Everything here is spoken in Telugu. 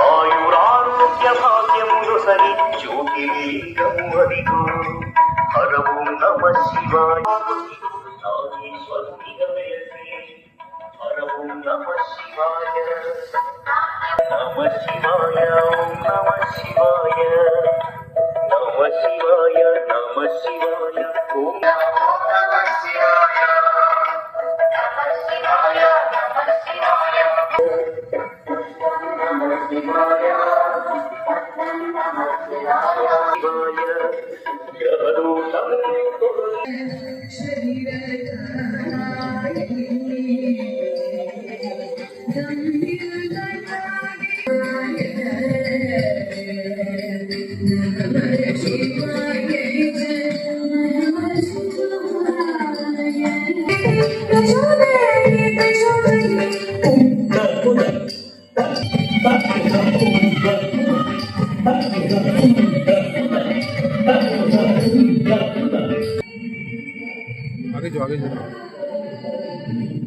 ఆయురారోగ్య భాగ్యములు సరి జ్యోతిర్లింగము అదిగో హర ఓం నమ శివాయ నాగేశ్వరునిగా వెలసి హర ఓం నమ శివాయ నమ శివాయ ఓం నమ శివాయ నమ శివాయ నమ శివాయ ఓం నమ శివాయ నమ శివాయ నమ శివాయ నమ శివాయ నమ శివాయ జగదోషం आगे जो